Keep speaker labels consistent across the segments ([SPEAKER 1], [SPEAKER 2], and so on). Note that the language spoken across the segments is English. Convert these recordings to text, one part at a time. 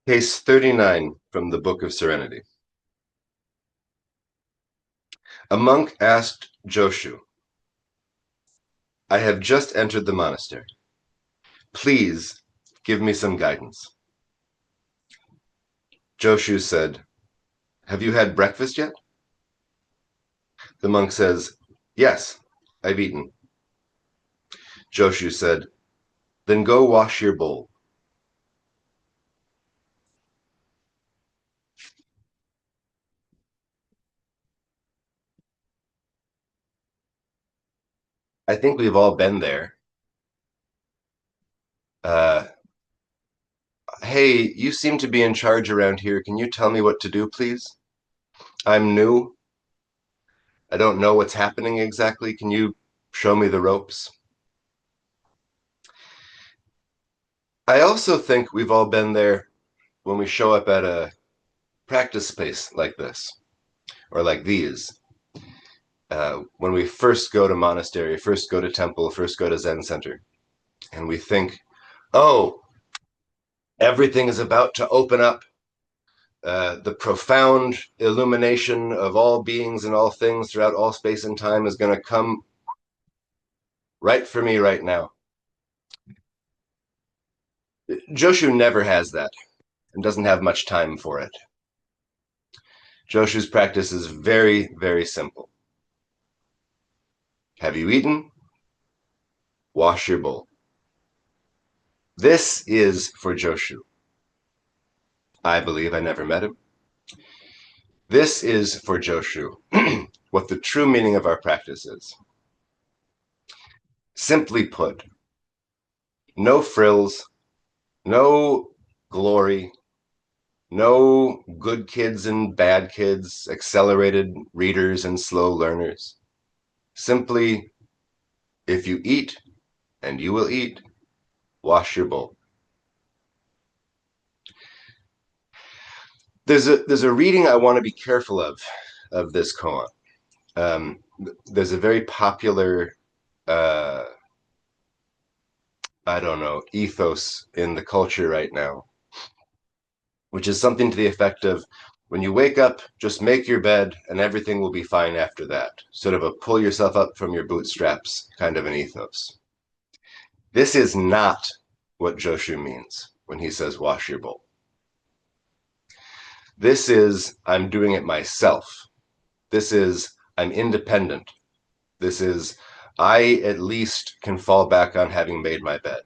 [SPEAKER 1] Case 39 from the Book of Serenity. A monk asked Joshu, "I have just entered the monastery. Please give me some guidance." Joshu said, "Have you had breakfast yet?" The monk says, "Yes, I've eaten." Joshu said, "Then go wash your bowl." I think we've all been there. Hey, you seem to be in charge around here. Can you tell me what to do, please? I'm new. I don't know what's happening exactly. Can you show me the ropes? I also think we've all been there when we show up at a practice space like this, or like these. When we first go to monastery, first go to temple, first go to Zen center, and we think, oh, everything is about to open up. The profound illumination of all beings and all things throughout all space and time is going to come right for me right now. Joshu never has that and doesn't have much time for it. Joshu's practice is very, very simple. Have you eaten? Wash your bowl. This is for Joshu. I believe I never met him. This is for Joshu what the true meaning of our practice is. Simply put, no frills, no glory, no good kids and bad kids, accelerated readers and slow learners. Simply, if you eat, and you will eat, wash your bowl. There's a reading I want to be careful of this koan. There's a very popular, ethos in the culture right now, which is something to the effect of, when you wake up, just make your bed and everything will be fine after that. Sort of a pull yourself up from your bootstraps kind of an ethos. This is not what Joshu means when he says wash your bowl. This is, I'm doing it myself. This is, I'm independent. This is, I at least can fall back on having made my bed.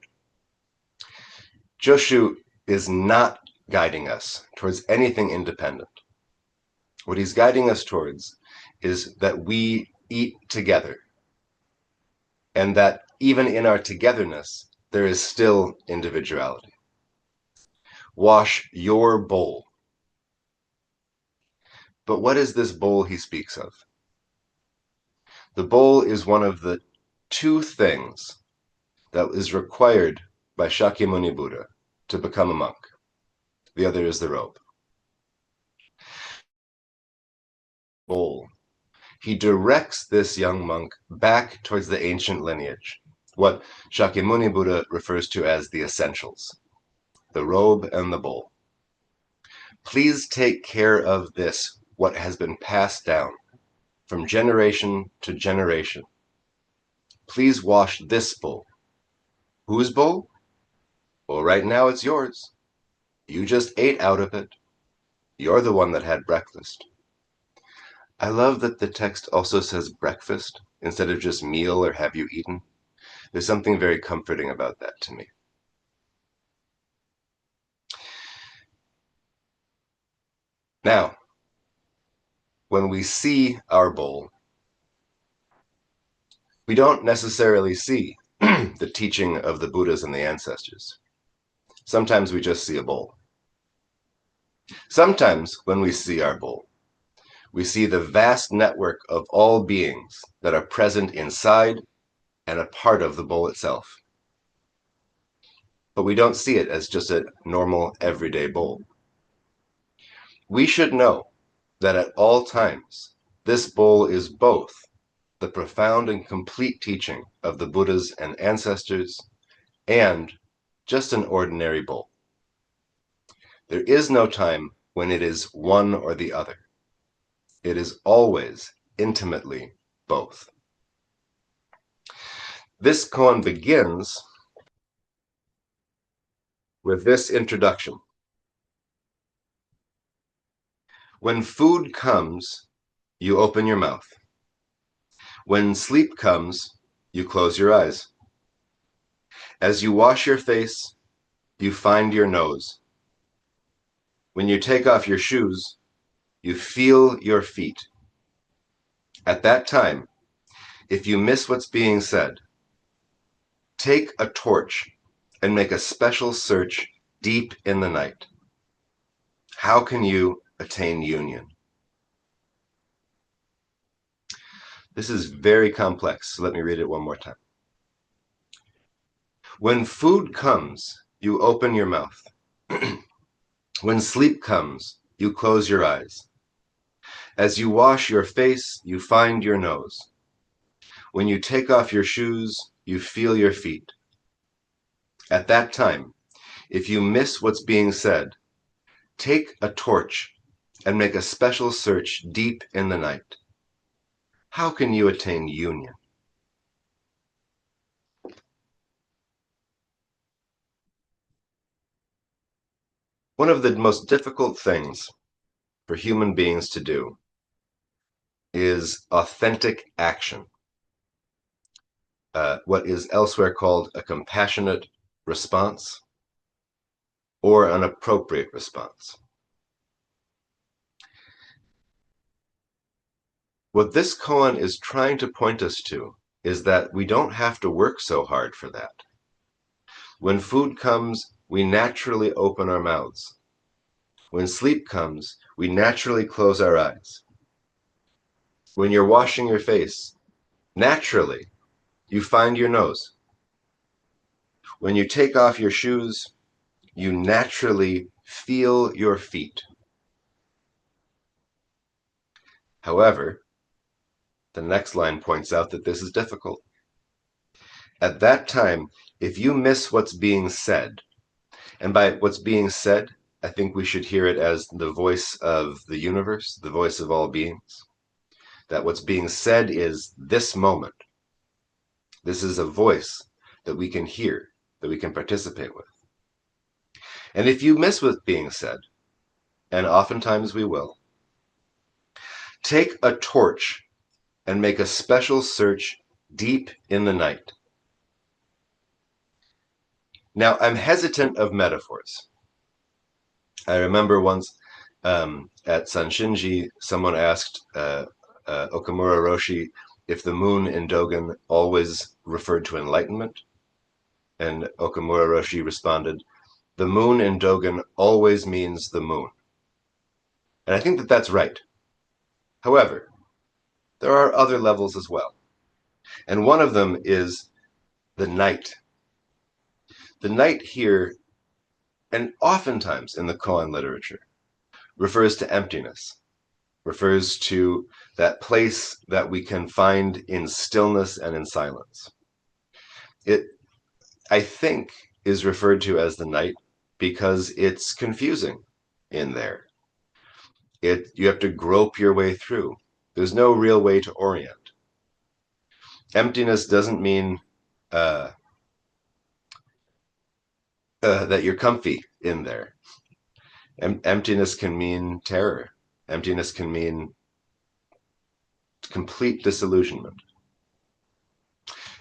[SPEAKER 1] Joshu is not guiding us towards anything independent. What he's guiding us towards is that we eat together, and that even in our togetherness, there is still individuality. Wash your bowl. But what is this bowl he speaks of? The bowl is one of the two things that is required by Shakyamuni Buddha to become a monk. The other is the robe. Bowl. He directs this young monk back towards the ancient lineage, what Shakyamuni Buddha refers to as the essentials, the robe and the bowl. Please take care of this, what has been passed down from generation to generation. Please wash this bowl. Whose bowl? Well, right now it's yours. You just ate out of it. You're the one that had breakfast. I love that the text also says breakfast instead of just meal or have you eaten. There's something very comforting about that to me. Now, when we see our bowl, we don't necessarily see the teaching of the Buddhas and the ancestors. Sometimes we just see a bowl. Sometimes when we see our bowl, we see the vast network of all beings that are present inside and a part of the bowl itself. But we don't see it as just a normal, everyday bowl. We should know that at all times, this bowl is both the profound and complete teaching of the Buddhas and ancestors and just an ordinary bowl. There is no time when it is one or the other. It is always intimately both. This koan begins with this introduction. When food comes, you open your mouth. When sleep comes, you close your eyes. As you wash your face, you find your nose. When you take off your shoes, you feel your feet. At that time, if you miss what's being said, take a torch and make a special search deep in the night. How can you attain union? This is very complex, so let me read it one more time. When food comes, you open your mouth. When sleep comes, you close your eyes. As you wash your face, you find your nose. When you take off your shoes, you feel your feet. At that time, if you miss what's being said, take a torch and make a special search deep in the night. How can you attain union? One of the most difficult things for human beings to do is authentic action, what is elsewhere called a compassionate response or an appropriate response. What this koan is trying to point us to is that we don't have to work so hard for that. When food comes, we naturally open our mouths. When sleep comes, we naturally close our eyes. When you're washing your face, naturally, you find your nose. When you take off your shoes, you naturally feel your feet. However, the next line points out that this is difficult. At that time, if you miss what's being said, and by what's being said, I think we should hear it as the voice of the universe, the voice of all beings, that what's being said is this moment. This is a voice that we can hear, that we can participate with. And if you miss what's being said, and oftentimes we will, take a torch and make a special search deep in the night. Now, I'm hesitant of metaphors. I remember once at Sanshinji, someone asked Okamura Roshi if the moon in Dogen always referred to enlightenment. And Okamura Roshi responded, the moon in Dogen always means the moon. And I think that that's right. However, there are other levels as well. And one of them is the night. The night here, and oftentimes in the koan literature, refers to emptiness, refers to that place that we can find in stillness and in silence. It, I think, is referred to as the night because it's confusing in there. You have to grope your way through. There's no real way to orient. Emptiness doesn't mean that you're comfy in there. Emptiness can mean terror. Emptiness can mean complete disillusionment.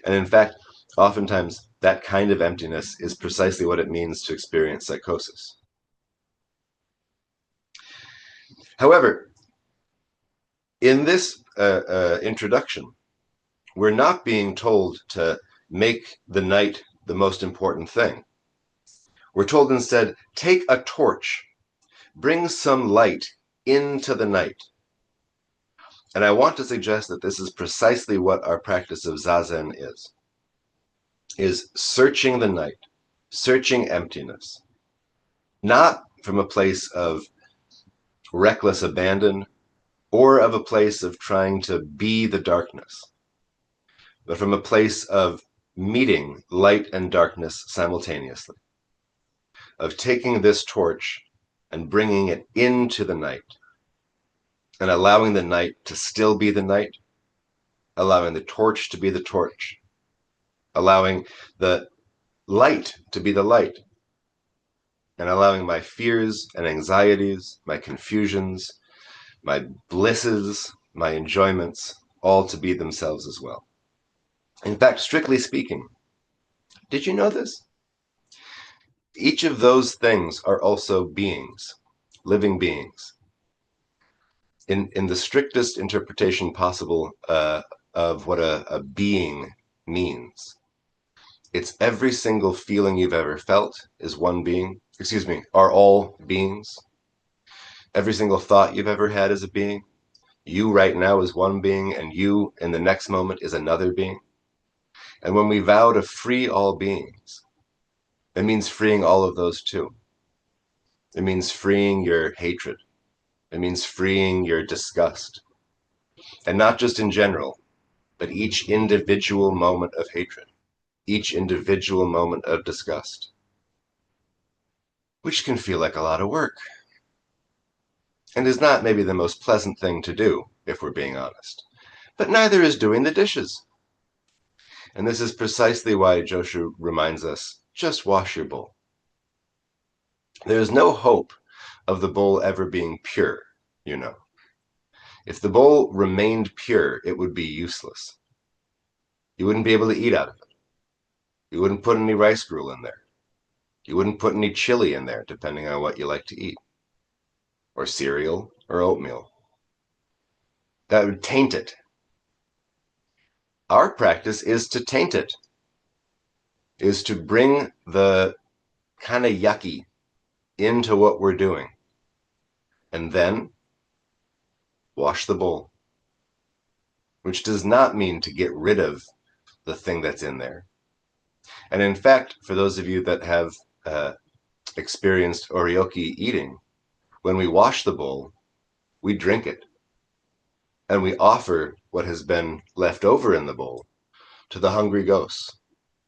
[SPEAKER 1] And in fact, oftentimes that kind of emptiness is precisely what it means to experience psychosis. However, in this introduction, we're not being told to make the night the most important thing. We're told instead, take a torch, bring some light into the night. And I want to suggest that this is precisely what our practice of zazen is searching the night, searching emptiness, not from a place of reckless abandon or of a place of trying to be the darkness, but from a place of meeting light and darkness simultaneously, of taking this torch and bringing it into the night, and allowing the night to still be the night, allowing the torch to be the torch, allowing the light to be the light, and allowing my fears and anxieties, my confusions, my blisses, my enjoyments, all to be themselves as well. In fact, strictly speaking, did you know this? Each of those things are also beings, living beings. In the strictest interpretation possible of what a being means, it's every single feeling you've ever felt is one being, are all beings. Every single thought you've ever had is a being. You right now is one being, and you in the next moment is another being. And when we vow to free all beings, it means freeing all of those too. It means freeing your hatred. It means freeing your disgust. And not just in general, but each individual moment of hatred, each individual moment of disgust, which can feel like a lot of work, and is not maybe the most pleasant thing to do, if we're being honest. But neither is doing the dishes. And this is precisely why Joshu reminds us, just wash your bowl. There is no hope of the bowl ever being pure, you know. If the bowl remained pure, it would be useless. You wouldn't be able to eat out of it. You wouldn't put any rice gruel in there. You wouldn't put any chili in there, depending on what you like to eat. Or cereal, or oatmeal. That would taint it. Our practice is to taint it, is to bring the kind of yucky into what we're doing, and then wash the bowl, which does not mean to get rid of the thing that's in there. And in fact, for those of you that have experienced oryoki eating, when we wash the bowl, we drink it, and we offer what has been left over in the bowl to the hungry ghosts,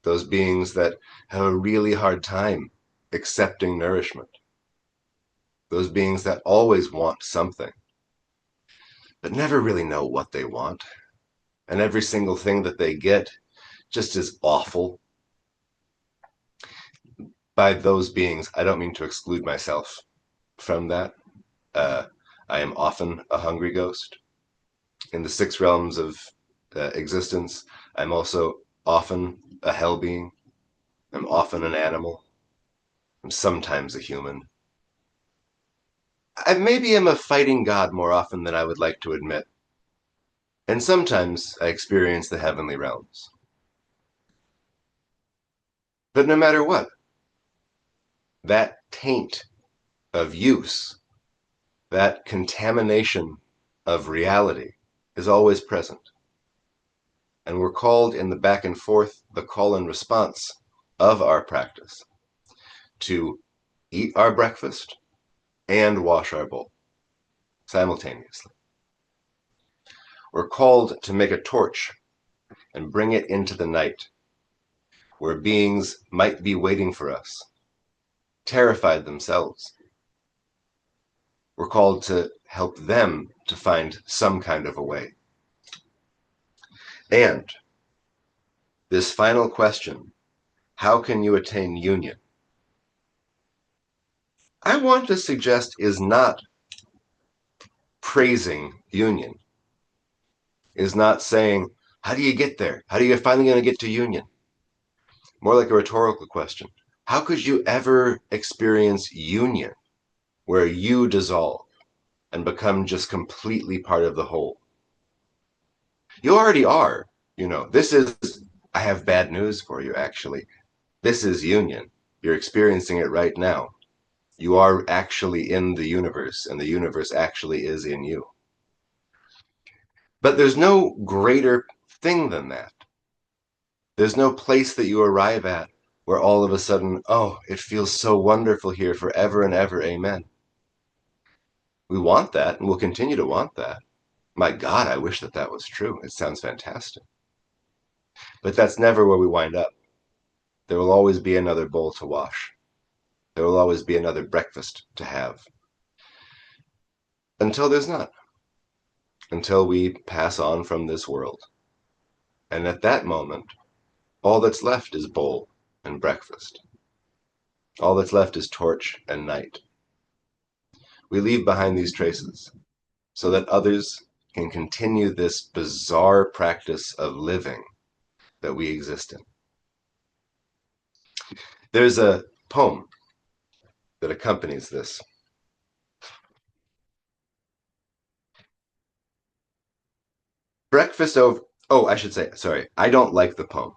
[SPEAKER 1] those beings that have a really hard time accepting nourishment, those beings that always want something, but never really know what they want, and every single thing that they get just is awful. By those beings, I don't mean to exclude myself from that. I am often a hungry ghost. In the 6 realms of existence, I'm also often a hell being. I'm often an animal. I'm sometimes a human. I maybe am a fighting god more often than I would like to admit. And sometimes I experience the heavenly realms. But no matter what, that taint of use, that contamination of reality is always present. And we're called in the back and forth, the call and response of our practice, to eat our breakfast and wash our bowl simultaneously. We're called to make a torch and bring it into the night, where beings might be waiting for us, terrified themselves. We're called to help them to find some kind of a way. And this final question, how can you attain union? I want to suggest is not praising union, is not saying, how do you get there? How are you finally going to get to union? More like a rhetorical question. How could you ever experience union where you dissolve and become just completely part of the whole? You already are. You know, I have bad news for you, actually. This is union. You're experiencing it right now. You are actually in the universe, and the universe actually is in you. But there's no greater thing than that. There's no place that you arrive at where all of a sudden, oh, it feels so wonderful here forever and ever, amen. We want that, and we'll continue to want that. My God, I wish that that was true. It sounds fantastic. But that's never where we wind up. There will always be another bowl to wash. There will always be another breakfast to have. until there's not, until we pass on from this world. And at that moment, all that's left is bowl and breakfast. All that's left is torch and night. We leave behind these traces so that others can continue this bizarre practice of living that we exist in. There's a poem that accompanies this. Breakfast over. Oh, I should say, sorry, I don't like the poem.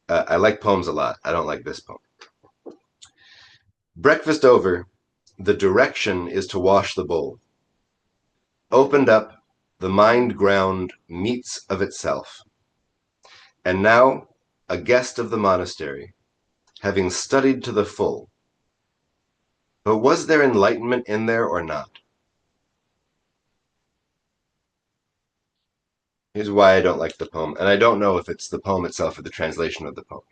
[SPEAKER 1] I like poems a lot. I don't like this poem. Breakfast over, the direction is to wash the bowl. Opened up, the mind ground meets of itself. And now, a guest of the monastery, having studied to the full. But was there enlightenment in there or not? Here's why I don't like the poem, and I don't know if it's the poem itself or the translation of the poem.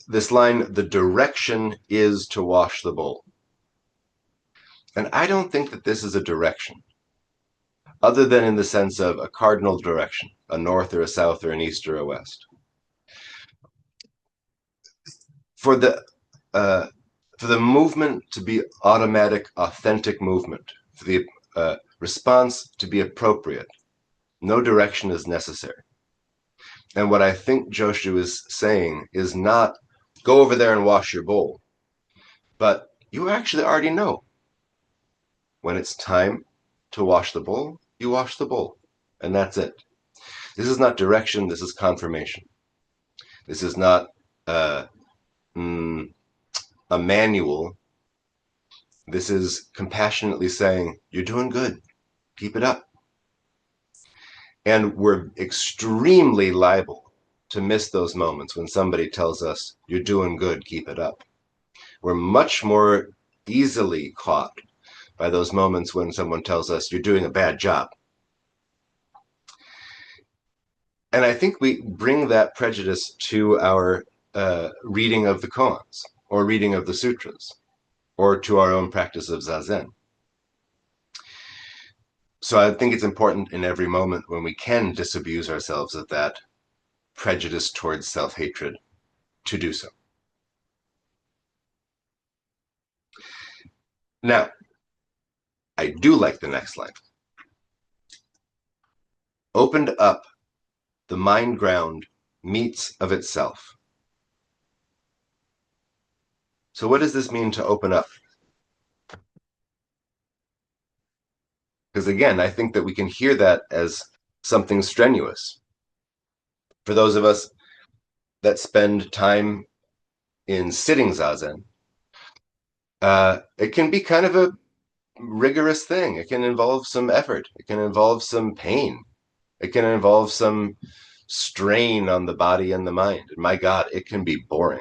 [SPEAKER 1] This line, the direction is to wash the bowl. And I don't think that this is a direction, other than in the sense of a cardinal direction, a north or a south or an east or a west. For the movement to be automatic, authentic movement, for the response to be appropriate, no direction is necessary. And what I think Joshu is saying is not go over there and wash your bowl, but you actually already know. When it's time to wash the bowl, you wash the bowl, and that's it. This is not direction, this is confirmation. This is not a manual. This is compassionately saying, you're doing good, keep it up. And we're extremely liable to miss those moments when somebody tells us, you're doing good, keep it up. We're much more easily caught by those moments when someone tells us, you're doing a bad job. And I think we bring that prejudice to our reading of the koans, or reading of the sutras, or to our own practice of zazen. So I think it's important in every moment when we can disabuse ourselves of that prejudice towards self-hatred to do so. Now, I do like the next line. Opened up, the mind ground meets of itself. So what does this mean to open up? Because again, I think that we can hear that as something strenuous. For those of us that spend time in sitting zazen, it can be kind of a rigorous thing. It can involve some effort. It can involve some pain. It can involve some strain on the body and the mind. And my God, it can be boring.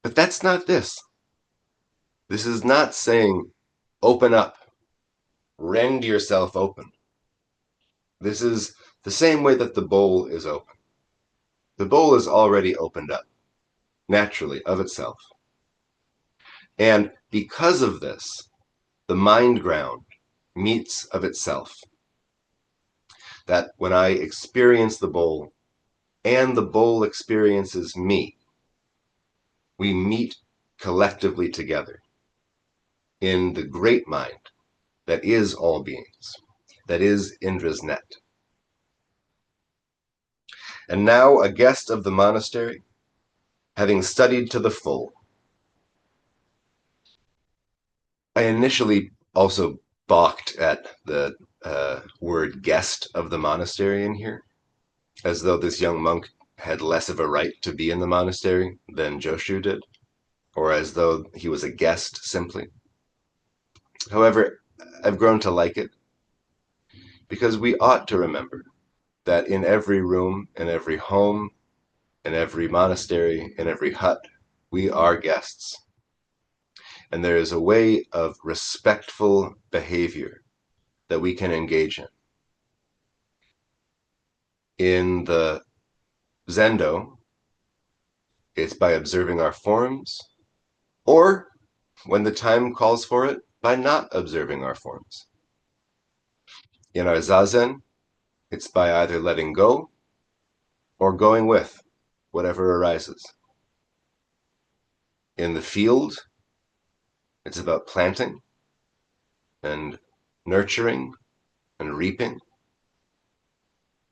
[SPEAKER 1] But that's not this. This is not saying, open up, rend yourself open. This is the same way that the bowl is open. The bowl is already opened up, naturally, of itself. And because of this, the mind ground meets of itself. That when I experience the bowl and the bowl experiences me, we meet collectively together in the great mind that is all beings, that is Indra's net. And now a guest of the monastery, having studied to the full. I initially also balked at the word guest of the monastery in here, as though this young monk had less of a right to be in the monastery than Joshu did, or as though he was a guest simply. However, I've grown to like it, because we ought to remember that in every room, in every home, in every monastery, in every hut, we are guests. And there is a way of respectful behavior that we can engage in. In the Zendo, it's by observing our forms or, when the time calls for it, by not observing our forms. In our zazen, it's by either letting go or going with whatever arises. In the field, it's about planting and nurturing and reaping.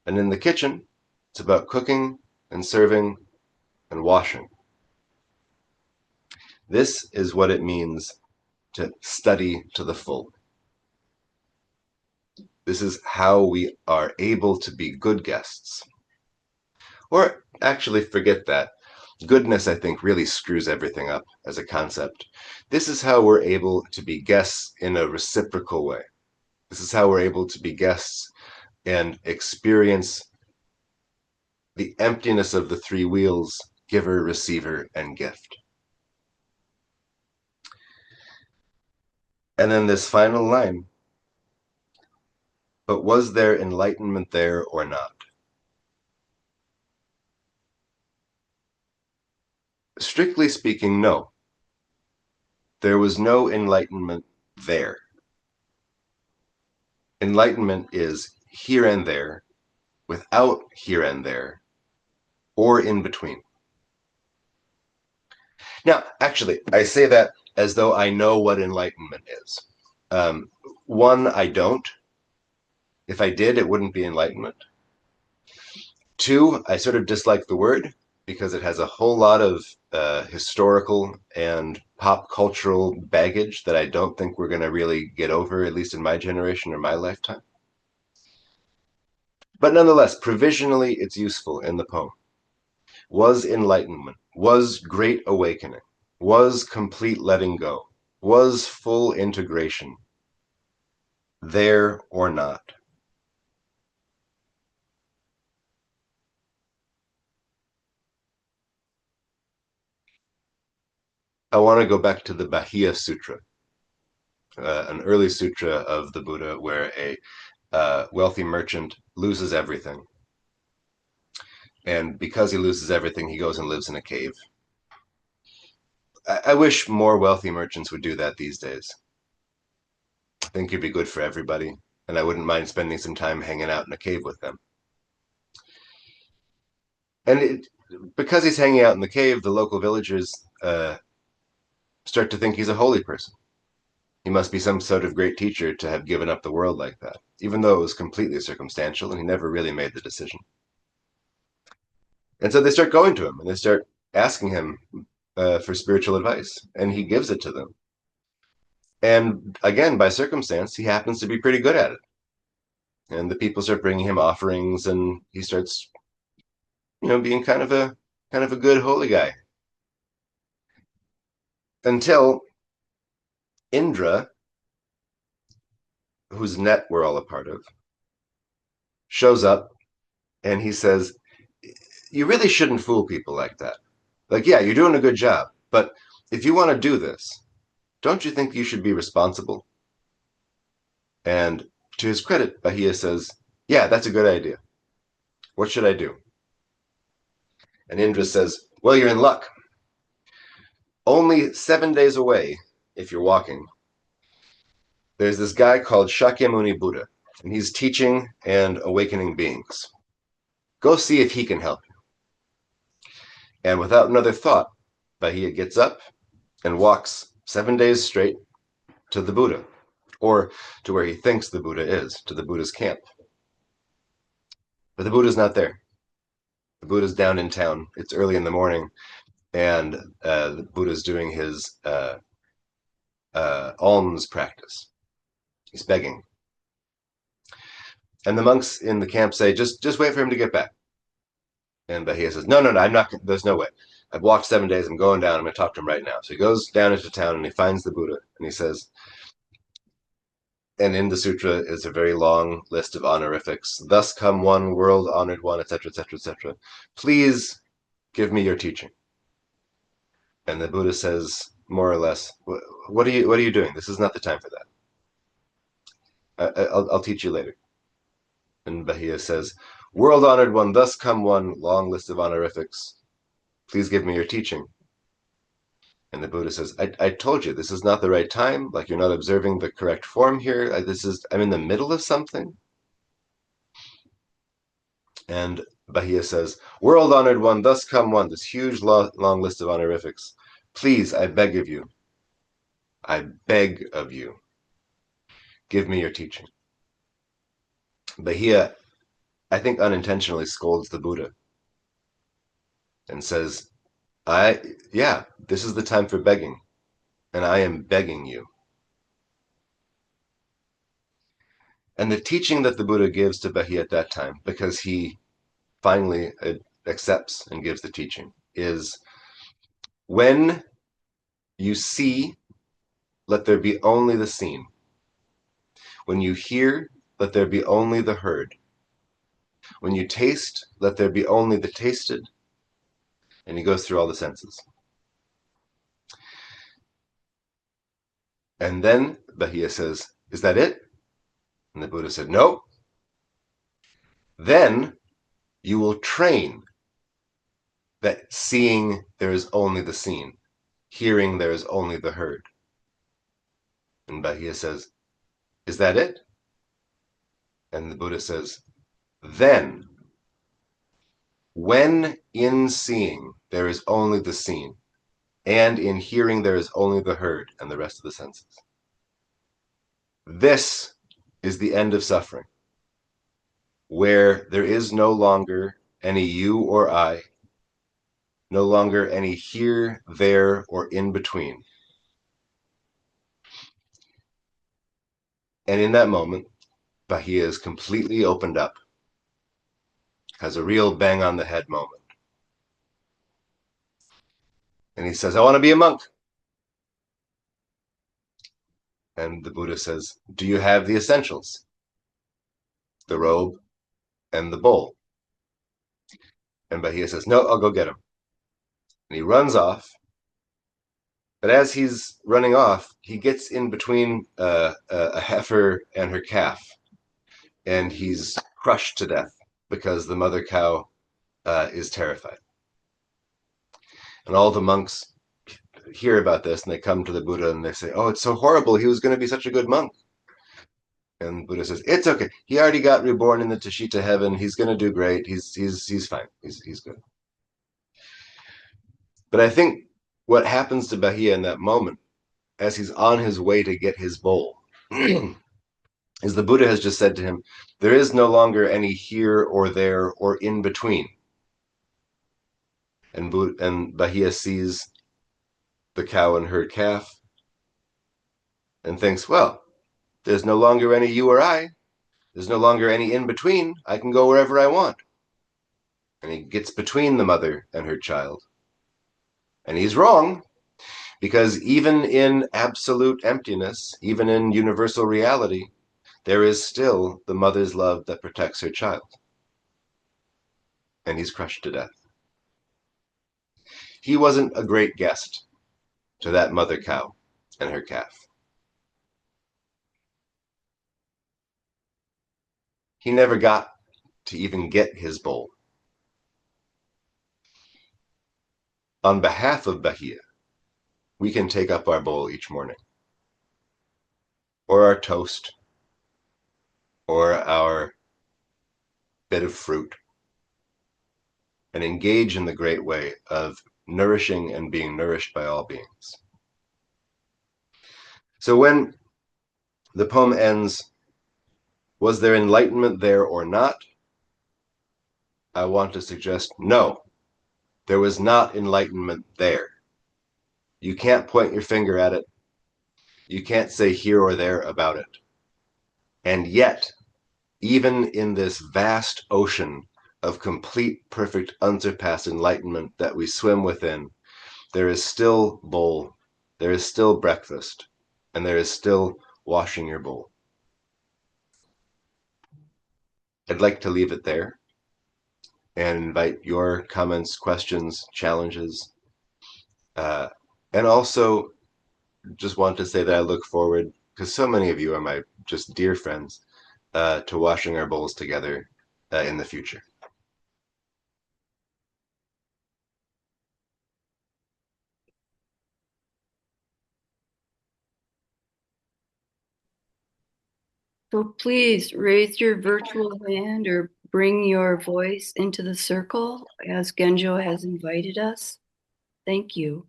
[SPEAKER 1] And in the kitchen, it's about cooking and serving and washing. This is what it means to study to the full. This is how we are able to be good guests. Or actually, forget that. Goodness, I think, really screws everything up as a concept. This is how we're able to be guests in a reciprocal way. This is how we're able to be guests and experience the emptiness of the three wheels, giver, receiver, and gift. And then this final line, but was there enlightenment there or not? Strictly speaking, no. There was no enlightenment there. Enlightenment is here and there, without here and there, or in between. Now, actually, I say that as though I know what enlightenment is. One, I don't. If I did, it wouldn't be enlightenment. Two, I sort of dislike the word because it has a whole lot of historical and pop cultural baggage that I don't think we're going to really get over, at least in my generation or my lifetime. But nonetheless, provisionally, it's useful in the poem. Was enlightenment, was great awakening, was complete letting go, was full integration, there or not? I want to go back to the Bahia Sutra, an early sutra of the Buddha where a wealthy merchant loses everything. And because he loses everything, he goes and lives in a cave. I wish more wealthy merchants would do that these days. I think it'd be good for everybody, and I wouldn't mind spending some time hanging out in a cave with them. And because he's hanging out in the cave, the local villagers start to think he's a holy person. He must be some sort of great teacher to have given up the world like that, even though it was completely circumstantial and he never really made the decision. And so they start going to him and they start asking him for spiritual advice, and he gives it to them. And again, by circumstance, he happens to be pretty good at it. And the people start bringing him offerings, and he starts, being kind of a good holy guy. Until Indra, whose net we're all a part of, shows up and he says, you really shouldn't fool people like that. Like, yeah, you're doing a good job, but if you want to do this, don't you think you should be responsible? And to his credit, Bahia says, yeah, that's a good idea. What should I do? And Indra says, well, you're in luck. Only 7 days away, if you're walking, there's this guy called Shakyamuni Buddha, and he's teaching and awakening beings. Go see if he can help you. And without another thought, Bahia gets up and walks 7 days straight to the Buddha, or to where he thinks the Buddha is, to the Buddha's camp. But the Buddha's not there. The Buddha's down in town. It's early in the morning, and the Buddha's doing his alms practice. He's begging. And the monks in the camp say, just wait for him to get back. And Bahia says, no, I'm not, there's no way. I've walked 7 days, I'm going down, I'm going to talk to him right now. So he goes down into town and he finds the Buddha, and he says, and in the sutra is a very long list of honorifics. Thus come one, world honored one, etc., etc., etc. Please give me your teaching. And the Buddha says, more or less, what are you doing? This is not the time for that. I'll teach you later. And Bahia says, world honored one, thus come one, long list of honorifics. Please give me your teaching. And the Buddha says, I told you, this is not the right time. Like, you're not observing the correct form here. I'm in the middle of something. And Bahia says, world honored one, thus come one, this huge long list of honorifics. Please, I beg of you, give me your teaching. Bahia, I think unintentionally, scolds the Buddha and says, this is the time for begging, and I am begging you. And the teaching that the Buddha gives to Bahia at that time, because he finally accepts and gives the teaching, is when you see, let there be only the seen. When you hear, let there be only the heard. When you taste, let there be only the tasted. And he goes through all the senses. And then Bahia says, is that it? And the Buddha said, no. Then you will train that seeing there is only the seen, hearing there is only the heard. And Bahia says, is that it? And the Buddha says, then, when in seeing there is only the seen, and in hearing there is only the heard and the rest of the senses, this is the end of suffering, where there is no longer any you or I, no longer any here, there, or in between. And in that moment, Bahia is completely opened up, has a real bang on the head moment. And he says, I want to be a monk. And the Buddha says, do you have the essentials? The robe and the bowl. And Bahia says, no, I'll go get him. And he runs off. But as he's running off, he gets in between a heifer and her calf. And he's crushed to death because the mother cow is terrified. And all the monks hear about this and they come to the Buddha and they say, oh, it's so horrible. He was going to be such a good monk. And Buddha says, it's okay. He already got reborn in the Tashita heaven. He's going to do great. He's fine. He's good. But I think what happens to Bahia in that moment, as he's on his way to get his bowl, is the Buddha has just said to him, there is no longer any here or there or in between. And Bahia sees the cow and herd calf and thinks, well, there's no longer any you or I. There's no longer any in between. I can go wherever I want. And he gets between the mother and her child. And he's wrong, because even in absolute emptiness, even in universal reality, there is still the mother's love that protects her child. And he's crushed to death. He wasn't a great guest to that mother cow and her calf. He never got to even get his bowl. On behalf of Bahia, we can take up our bowl each morning, or our toast, or our bit of fruit, and engage in the great way of nourishing and being nourished by all beings. So when the poem ends, was there enlightenment there or not? I want to suggest no, there was not enlightenment there. You can't point your finger at it. You can't say here or there about it. And yet, even in this vast ocean of complete, perfect, unsurpassed enlightenment that we swim within, there is still bowl, there is still breakfast, and there is still washing your bowl. I'd like to leave it there and invite your comments, questions, challenges. And also just want to say that I look forward, because so many of you are my just dear friends, to washing our bowls together in the future.
[SPEAKER 2] So please raise your virtual hand or bring your voice into the circle as Genjo has invited us. Thank you.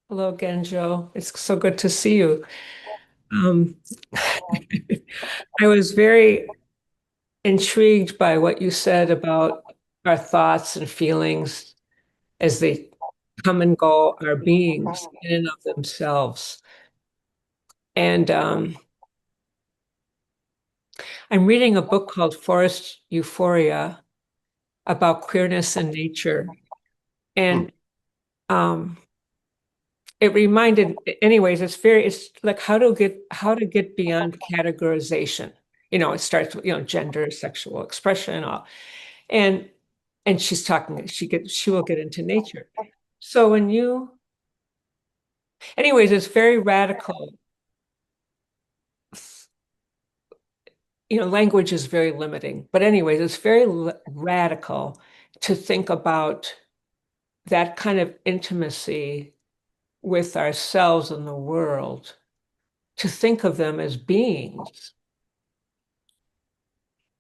[SPEAKER 3] Hello, Genjo. It's so good to see you. Um, I was very intrigued by what you said about our thoughts and feelings as they come and go, our beings in and of themselves. And I'm reading a book called Forest Euphoria about queerness and nature.
[SPEAKER 1] Hmm.
[SPEAKER 3] And um, it reminded, anyways, it's like how to get beyond categorization. It starts with, gender, sexual expression, all. And and she's talking, she will get into nature. So anyways, it's very radical. Language is very limiting, but anyways, it's very radical to think about that kind of intimacy with ourselves and the world, to think of them as beings.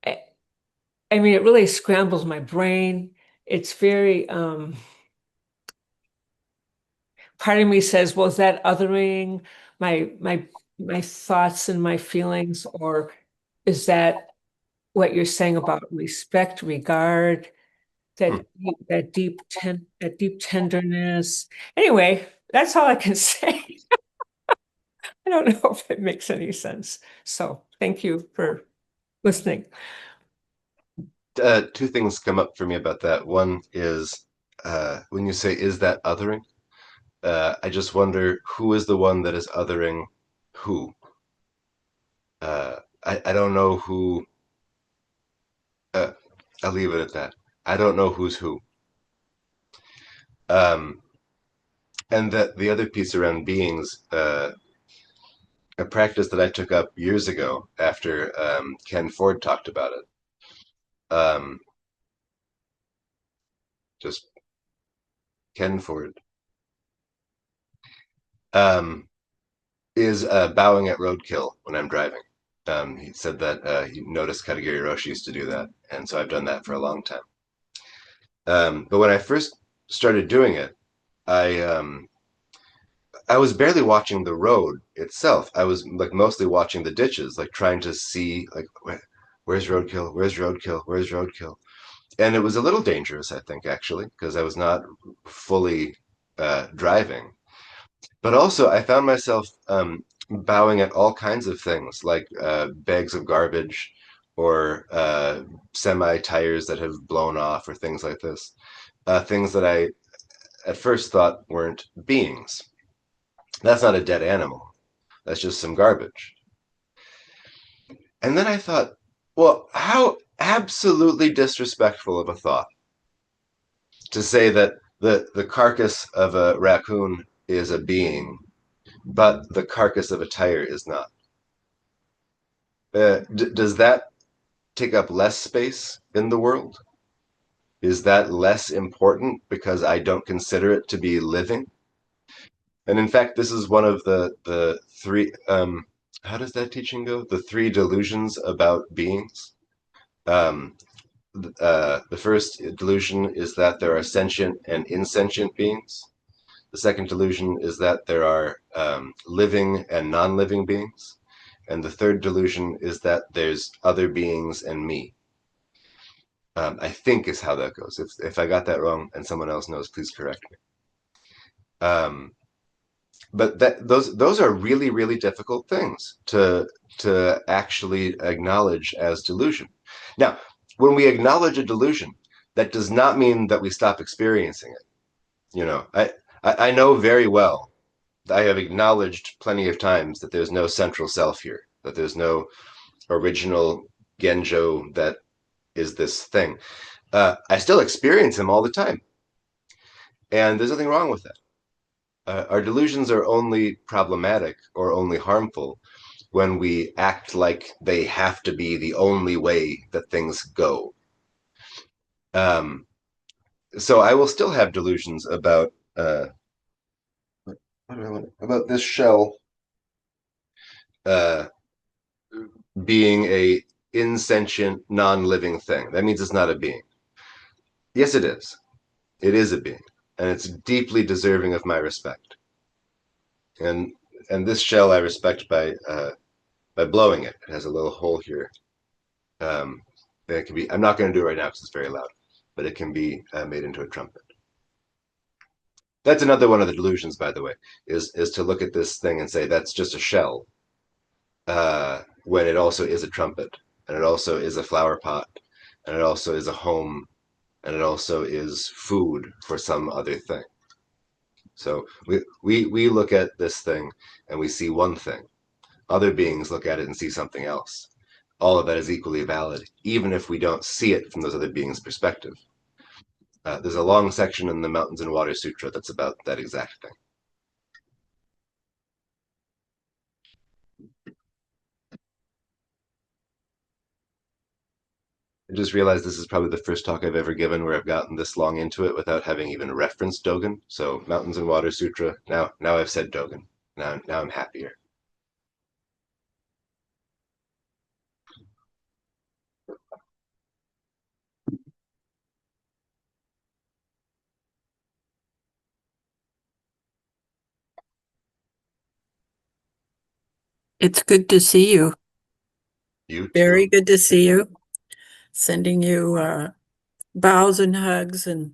[SPEAKER 3] I, I mean, it really scrambles my brain. It's very, part of me says, well, is that othering my thoughts and my feelings, or is that what you're saying about respect, regard,
[SPEAKER 1] Hmm.
[SPEAKER 3] that deep tenderness? Anyway, that's all I can say. I don't know if it makes any sense. So thank you for listening.
[SPEAKER 1] Two things come up for me about that. One is when you say, is that othering? I just wonder who is the one that is othering who? I don't know who, uh, I'll leave it at that. I don't know who's who. Um, and that the other piece around beings, a practice that I took up years ago after Ken Ford talked about it. Um, just Ken Ford. Um, is bowing at roadkill when I'm driving. He said that he noticed Katagiri Roshi used to do that, and so I've done that for a long time. But when I first started doing it, I um, I was barely watching the road itself. I was like mostly watching the ditches, like trying to see like where's roadkill, where's roadkill, where's roadkill, and it was a little dangerous, I think, actually, because I was not fully driving. But also, I found myself bowing at all kinds of things, like bags of garbage or semi tires that have blown off, or things like this. Things that I at first thought weren't beings. That's not a dead animal. That's just some garbage. And then I thought, well, how absolutely disrespectful of a thought to say that the carcass of a raccoon is a being, but the carcass of a tire is not. Does that take up less space in the world? Is that less important because I don't consider it to be living? And in fact, this is one of the three. How does that teaching go? The three delusions about beings. Um, the first delusion is that there are sentient and insentient beings. The second delusion is that there are living and non-living beings. And the third delusion is that there's other beings and me. I think is how that goes. If I got that wrong and someone else knows, please correct me. Um, but those are really really difficult things to actually acknowledge as delusion. Now, when we acknowledge a delusion, that does not mean that we stop experiencing it. You know, I know very well. I have acknowledged plenty of times that there's no central self here, that there's no original Genjo that is this thing. I still experience him all the time, and there's nothing wrong with that. Our delusions are only problematic or only harmful when we act like they have to be the only way that things go. Um, So I will still have delusions about this shell uh, being a insentient, non-living thing. That means it's not a being. Yes, it is. It is a being, and it's deeply deserving of my respect. And this shell I respect by blowing it. It has a little hole here. That can be. I'm not going to do it right now because it's very loud, but it can be made into a trumpet. That's another one of the delusions, by the way, is to look at this thing and say that's just a shell, when it also is a trumpet, and it also is a flower pot, and it also is a home, and it also is food for some other thing. So we look at this thing and we see one thing. Other beings look at it and see something else. All of that is equally valid, even if we don't see it from those other beings' perspective. There's a long section in the Mountains and Water Sutra that's about that exact thing. I just realized this is probably the first talk I've ever given where I've gotten this long into it without having even referenced Dogen. So Mountains and Water Sutra. Now I've said Dogen. Now I'm happier.
[SPEAKER 4] It's good to see you.
[SPEAKER 1] You too.
[SPEAKER 4] Very good to see you. Sending you bows and hugs and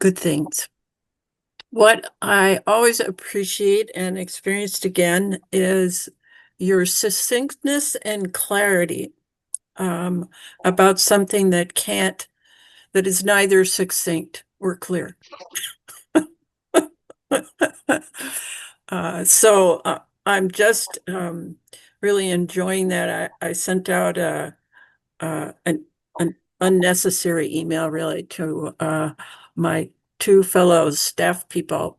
[SPEAKER 4] good things. What I always appreciate and experienced again is your succinctness and clarity about something that is neither succinct or clear. So I'm just really enjoying that. I sent out an unnecessary email really to my two fellow staff people,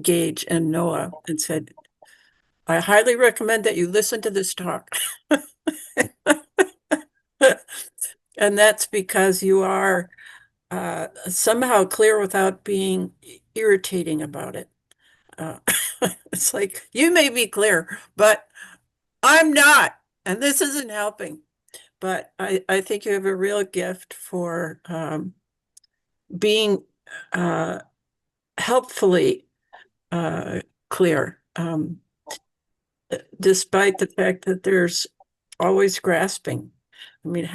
[SPEAKER 4] Gage and Noah, and said, I highly recommend that you listen to this talk. And that's because you are somehow clear without being irritating about it. It's like, you may be clear, but I'm not, and this isn't helping. But I think you have a real gift for being helpfully clear, despite the fact that there's always grasping. I mean,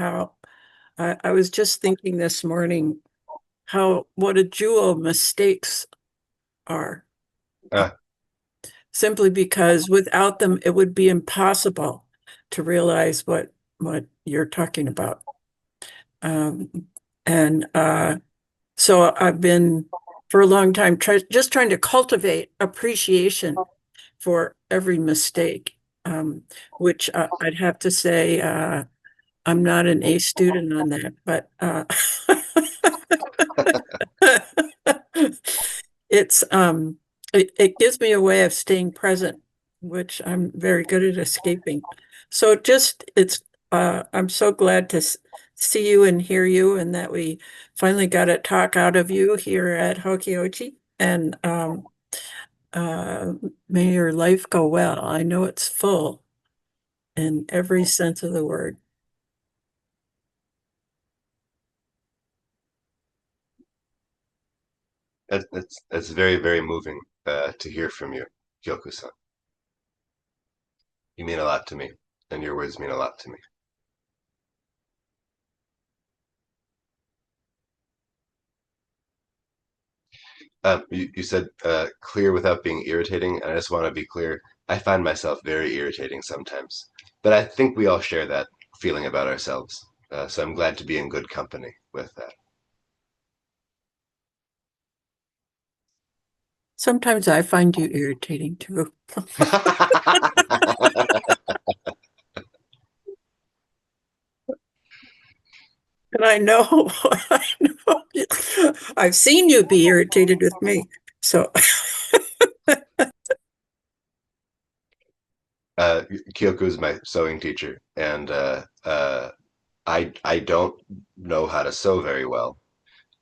[SPEAKER 4] I was just thinking this morning what a jewel mistakes are. Simply because without them, it would be impossible to realize what you're talking about. So I've been for a long time just trying to cultivate appreciation for every mistake, which I'd have to say I'm not an A student on that, but it gives me a way of staying present, which I'm very good at escaping. So I'm so glad to see you and hear you, and that we finally got a talk out of you here at Hokiochi. And may your life go well. I know it's full in every sense of the word.
[SPEAKER 1] That's very, very moving to hear from you, Kyoku-san. You mean a lot to me, and your words mean a lot to me. You said clear without being irritating, and I just want to be clear. I find myself very irritating sometimes, but I think we all share that feeling about ourselves. So I'm glad to be in good company with that.
[SPEAKER 4] Sometimes I find you irritating too. And I know, I've seen you be irritated with me. So
[SPEAKER 1] Kyoku is my sewing teacher, and I don't know how to sew very well,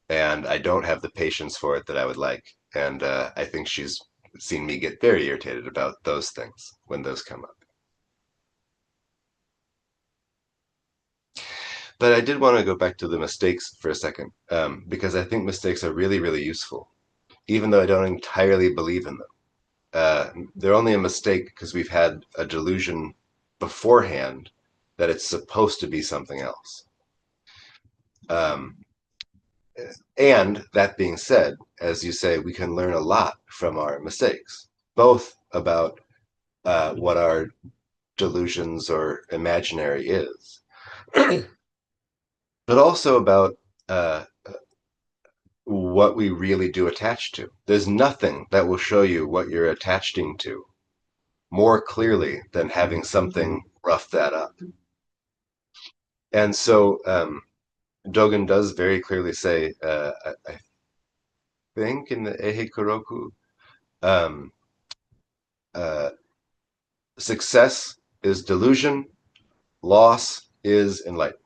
[SPEAKER 1] and I don't have the patience for it that I would like. And I think she's seen me get very irritated about those things when those come up. But I did want to go back to the mistakes for a second, because I think mistakes are really, really useful, even though I don't entirely believe in them. They're only a mistake because we've had a delusion beforehand that it's supposed to be something else. Um, and that being said, as you say, we can learn a lot from our mistakes, both about what our delusions or imaginary is, but also about what we really do attach to. There's nothing that will show you what you're attaching to more clearly than having something rough that up. And so Dogen does very clearly say, I think in the Ehe Kuroku, success is delusion, loss is enlightenment.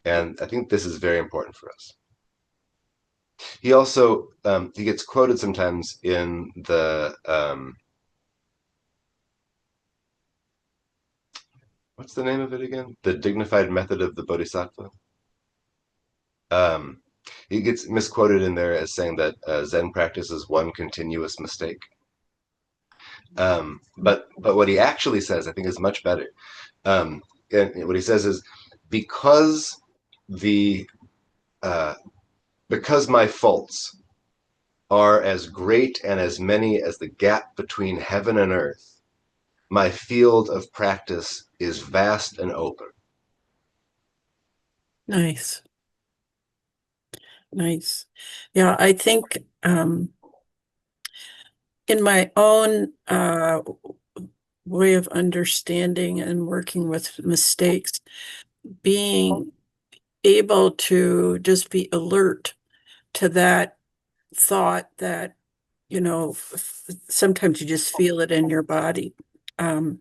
[SPEAKER 1] And I think this is very important for us. He also, he gets quoted sometimes in the, what's the name of it again? The Dignified Method of the Bodhisattva. He gets misquoted in there as saying that Zen practice is one continuous mistake. But what he actually says, I think, is much better. And what he says is, because because my faults are as great and as many as the gap between heaven and earth, my field of practice is vast and open.
[SPEAKER 4] Nice. Nice. Yeah, I think in my own way of understanding and working with mistakes, being able to just be alert to that thought that, you know, sometimes you just feel it in your body. And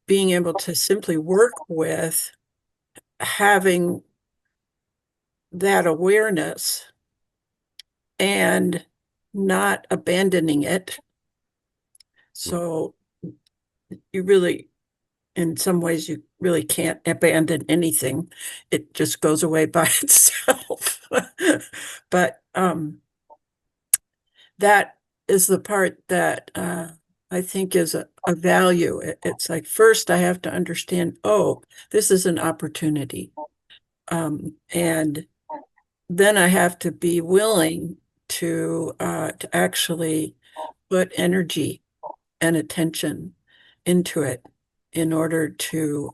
[SPEAKER 4] being able to simply work with having that awareness and not abandoning it. So you really, in some ways, you really can't abandon anything. It just goes away by itself. But that is the part that I think is a value. It's like, first I have to understand, oh, this is an opportunity. And then I have to be willing to actually put energy and attention into it in order to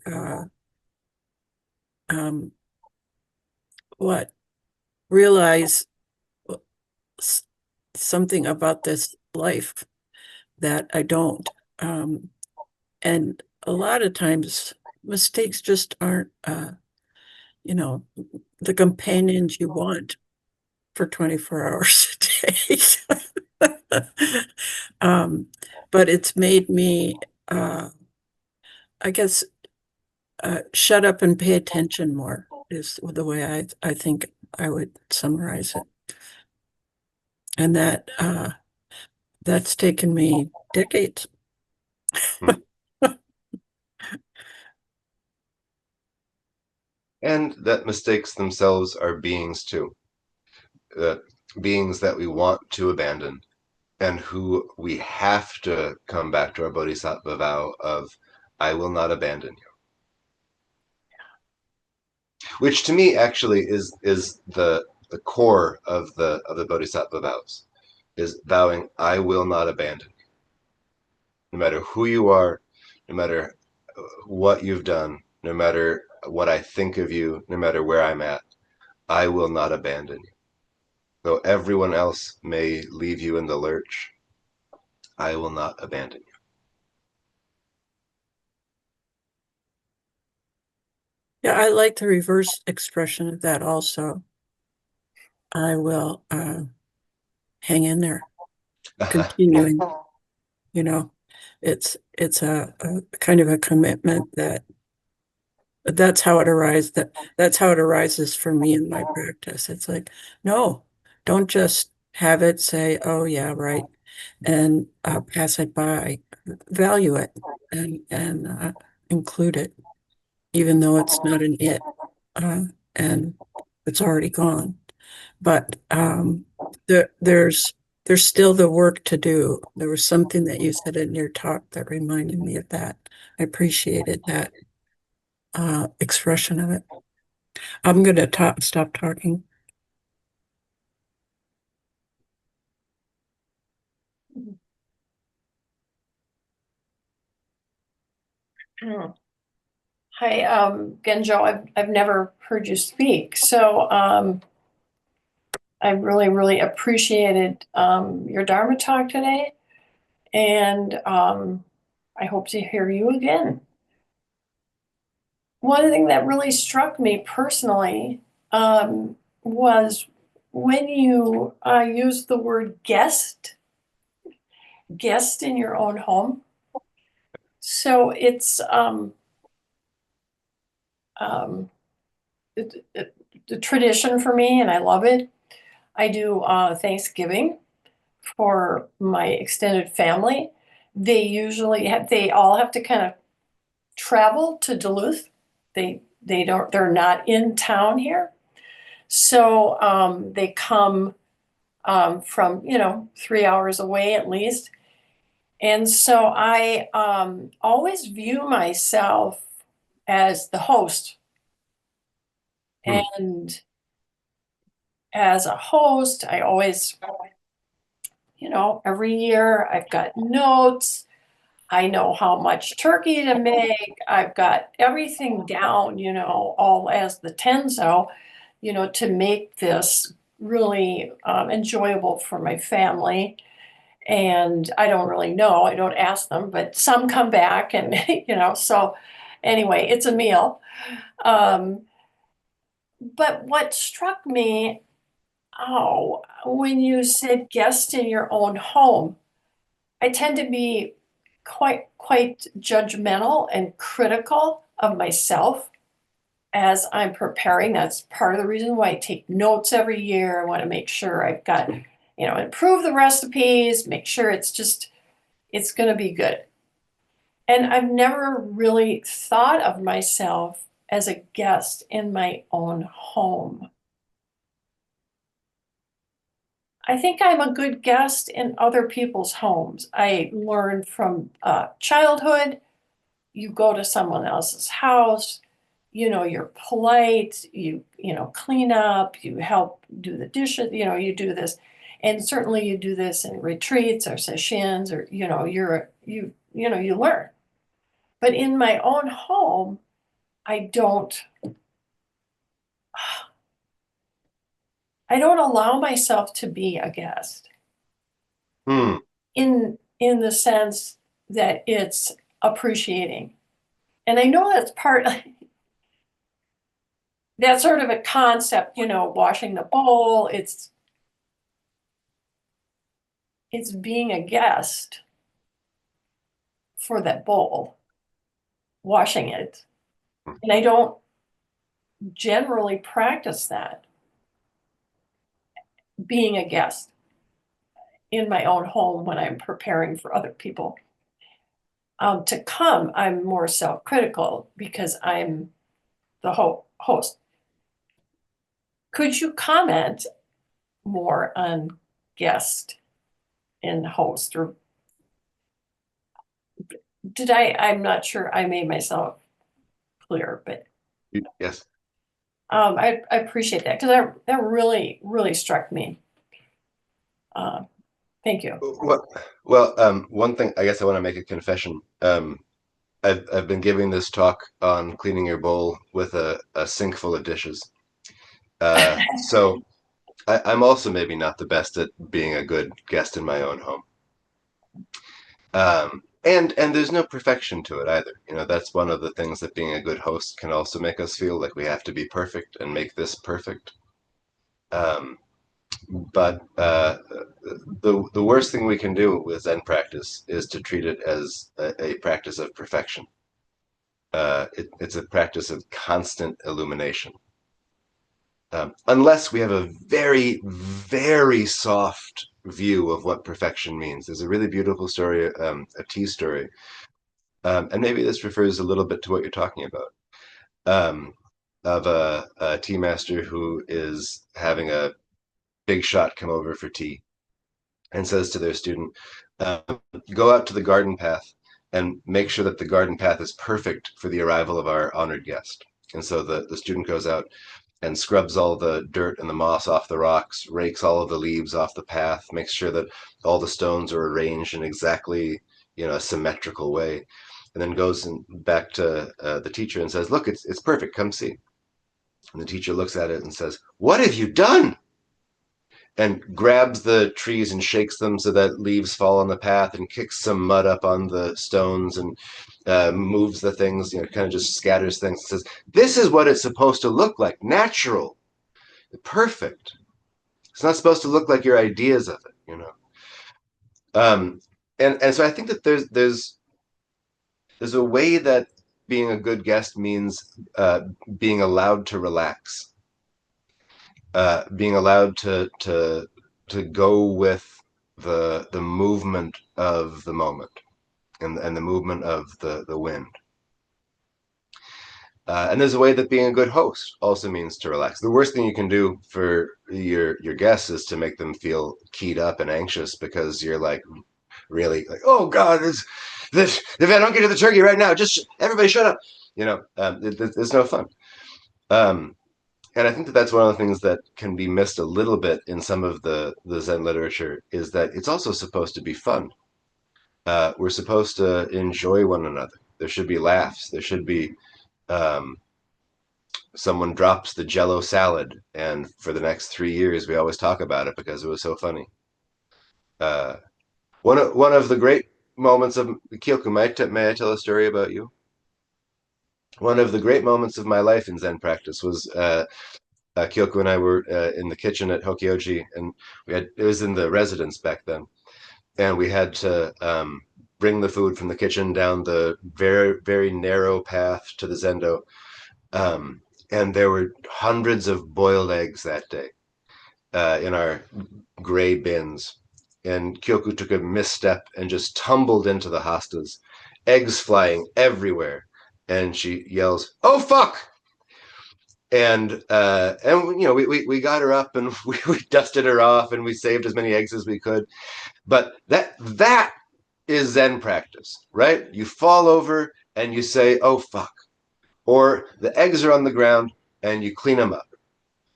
[SPEAKER 4] realize something about this life that I don't. And a lot of times mistakes just aren't the companions you want for 24 hours a day. But it's made me, I guess, shut up and pay attention more is the way I think I would summarize it. And that's taken me decades.
[SPEAKER 1] And that mistakes themselves are beings too. Beings that we want to abandon and who we have to come back to our bodhisattva vow of, I will not abandon you. Which to me actually is the core of the bodhisattva vows, is vowing, I will not abandon you. No matter who you are, no matter what you've done, no matter what I think of you, no matter where I'm at, I will not abandon you. Though everyone else may leave you in the lurch, I will not abandon you.
[SPEAKER 4] Yeah, I like the reverse expression of that also. I will hang in there, continuing, It's a kind of a commitment that's how it arises. That's how it arises for me in my practice. It's like, no, don't just have it say, oh yeah, right, and pass it by. Value it and include it, even though it's not an it, and it's already gone. But there's still the work to do. There was something that you said in your talk that reminded me of that. I appreciated that expression of it. I'm going to stop talking.
[SPEAKER 5] Hi, Genjo. I've never heard you speak, so I really appreciated your Dharma talk today, and I hope to hear you again. One thing that really struck me personally was when you used the word guest in your own home. So it's the tradition for me, and I love it. I do Thanksgiving for my extended family. They all have to kind of travel to Duluth. They're not in town here. So they come from, 3 hours away at least. And so I always view myself as the host. And as a host, I always, every year I've got notes. I know how much turkey to make. I've got everything down, all as the tenzo, to make this really enjoyable for my family. And I don't really know. I don't ask them, but some come back and, so anyway, it's a meal. But what struck me, when you said guest in your own home, I tend to be quite judgmental and critical of myself as I'm preparing. That's part of the reason why I take notes every year. I want to make sure I've got, improve the recipes, make sure it's going to be good. And I've never really thought of myself as a guest in my own home. I think I'm a good guest in other people's homes. I learned from childhood. You go to someone else's house, you're polite, you clean up, you help do the dishes, you do this. And certainly you do this in retreats or sessions, or, you learn. But in my own home, I don't allow myself to be a guest. In the sense that it's appreciating. And I know that's that's sort of a concept, washing the bowl. It's being a guest for that bowl, washing it. And I don't generally practice that, being a guest in my own home when I'm preparing for other people. To come, I'm more self-critical because I'm the host. Could you comment more on guest and host? Or I'm not sure I made myself clear, but
[SPEAKER 1] Yes.
[SPEAKER 5] I appreciate that, because that really struck me. Thank you.
[SPEAKER 1] Well, one thing, I guess I want to make a confession. I've been giving this talk on cleaning your bowl with a sink full of dishes. So I'm also maybe not the best at being a good guest in my own home. And there's no perfection to it either. That's one of the things that being a good host can also make us feel like we have to be perfect and make this perfect. But the worst thing we can do with Zen practice is to treat it as a practice of perfection. It's a practice of constant illumination. Unless we have a very, very soft view of what perfection means. There's a really beautiful story, a tea story, and maybe this refers a little bit to what you're talking about, of a tea master who is having a big shot come over for tea and says to their student, go out to the garden path and make sure that the garden path is perfect for the arrival of our honored guest. And so the student goes out and scrubs all the dirt and the moss off the rocks, rakes all of the leaves off the path, makes sure that all the stones are arranged in exactly, a symmetrical way, and then goes back to the teacher and says, look, it's perfect, come see. And the teacher looks at it and says, what have you done? And grabs the trees and shakes them so that leaves fall on the path, and kicks some mud up on the stones, and moves the things, kind of just scatters things, and says, this is what it's supposed to look like, natural, perfect. It's not supposed to look like your ideas of it, and so I think that there's a way that being a good guest means being allowed to relax, being allowed to go with the movement of the moment, and the movement of the wind. And there's a way that being a good host also means to relax. The worst thing you can do for your guests is to make them feel keyed up and anxious, because you're like, really like, oh God, this if I don't get to the turkey right now, just everybody shut up. It's no fun. And I think that that's one of the things that can be missed a little bit in some of the Zen literature, is that it's also supposed to be fun. We're supposed to enjoy one another. There should be laughs. There should be someone drops the Jello salad, and for the next 3 years we always talk about it because it was so funny. One of the great moments of Kyoku, may I tell a story about you? One of the great moments of my life in Zen practice was Kyoku and I were in the kitchen at Hokyoji, and it was in the residence back then, and we had to bring the food from the kitchen down the very, very narrow path to the Zendo, and there were hundreds of boiled eggs that day in our gray bins, and Kyoku took a misstep and just tumbled into the hostas, eggs flying everywhere, and she yells, "Oh fuck!" And we got her up, and we dusted her off, and we saved as many eggs as we could. But that is Zen practice, right? You fall over and you say, "Oh fuck," or the eggs are on the ground and you clean them up.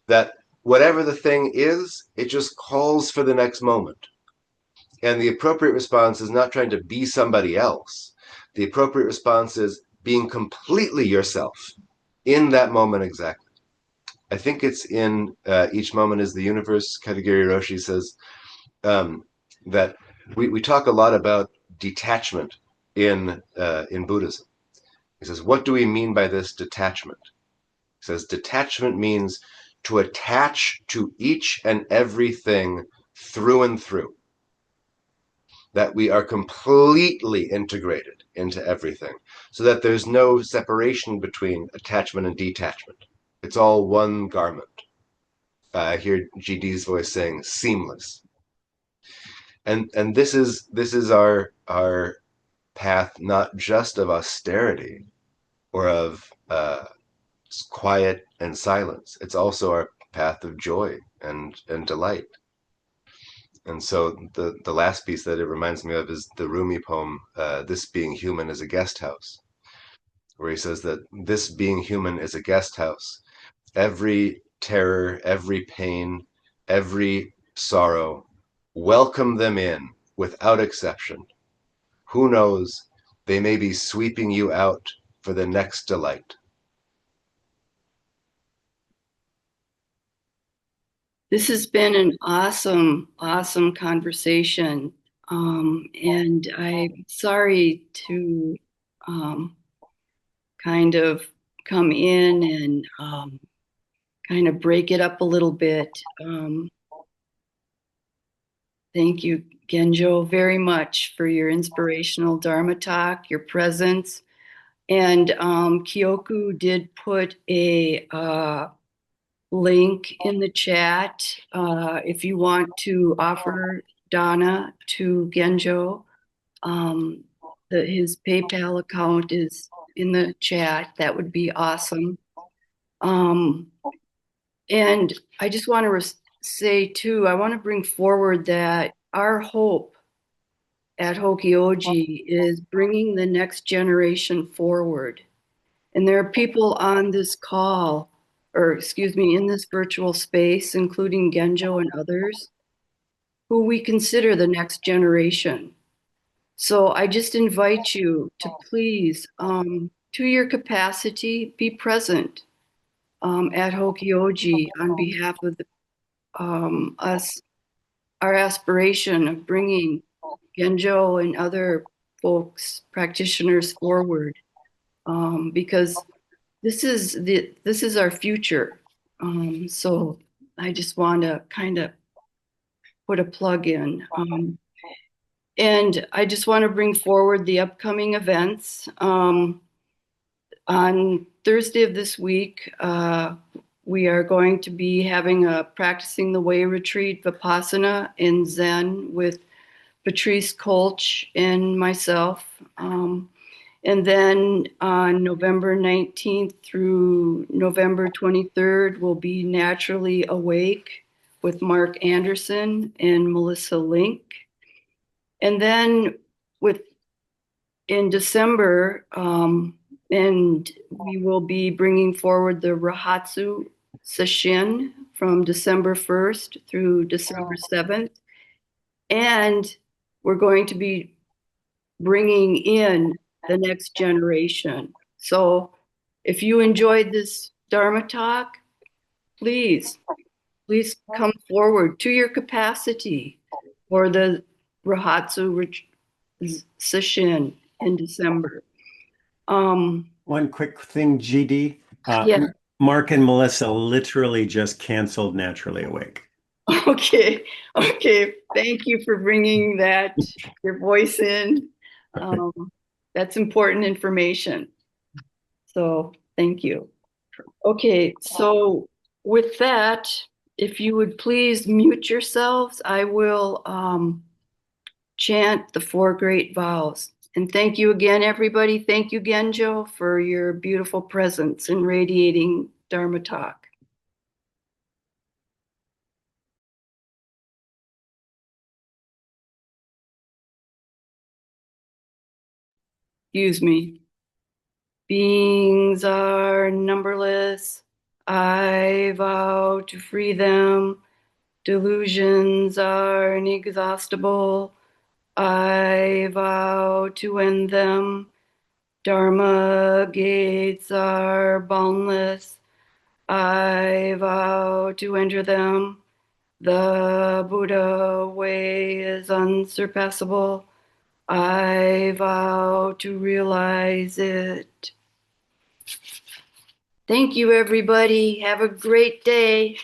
[SPEAKER 1] That whatever the thing is, it just calls for the next moment. And the appropriate response is not trying to be somebody else. The appropriate response is being completely yourself in that moment exactly. I think it's in Each Moment is the Universe. Katagiri Roshi says that we talk a lot about detachment in Buddhism. He says, what do we mean by this detachment? He says, detachment means to attach to each and everything through and through. That we are completely integrated into everything, so that there's no separation between attachment and detachment. It's all one garment. I hear GD's voice saying seamless. And this is our path, not just of austerity or of quiet and silence. It's also our path of joy and delight. And so the last piece that it reminds me of is the Rumi poem, This Being Human is a Guest House, where he says that this being human is a guest house. Every terror, every pain, every sorrow, welcome them in without exception. Who knows, they may be sweeping you out for the next delight.
[SPEAKER 2] This has been an awesome, awesome conversation. And I'm sorry to kind of come in and kind of break it up a little bit. Thank you, Genjo, very much for your inspirational Dharma talk, your presence. And Kyoku did put a link in the chat if you want to offer Dana to Genjo. His PayPal account is in the chat. That would be awesome. And I just want to say too, I want to bring forward that our hope at Hokioji is bringing the next generation forward. And there are people on this call, or excuse me, in this virtual space, including Genjo and others, who we consider the next generation. So I just invite you to please, to your capacity, be present at Hokioji on behalf of us, our aspiration of bringing Genjo and other folks, practitioners forward, because this is our future. So I just want to kind of put a plug in. And I just want to bring forward the upcoming events. On Thursday of this week, we are going to be having a Practicing the Way retreat, Vipassana in Zen with Patrice Kolch and myself. And then on November 19th through November 23rd, we'll be Naturally Awake with Mark Anderson and Melissa Link. And then in December, and we will be bringing forward the Rahatsu Sesshin from December 1st through December 7th. And we're going to be bringing in the next generation. So if you enjoyed this Dharma talk, please come forward to your capacity for the Rahatsu Sesshin in December.
[SPEAKER 6] One quick thing, GD.
[SPEAKER 2] Yeah.
[SPEAKER 6] Mark and Melissa literally just canceled Naturally Awake.
[SPEAKER 2] Okay. Thank you for bringing your voice in. That's important information. So thank you. Okay, so with that, if you would please mute yourselves, I will chant the 4 great vows. And thank you again, everybody. Thank you, Genjo, for your beautiful presence in radiating Dharma talk. Excuse me. Beings are numberless. I vow to free them. Delusions are inexhaustible. I vow to end them. Dharma gates are boundless. I vow to enter them. The Buddha way is unsurpassable. I vow to realize it. Thank you, everybody. Have a great day.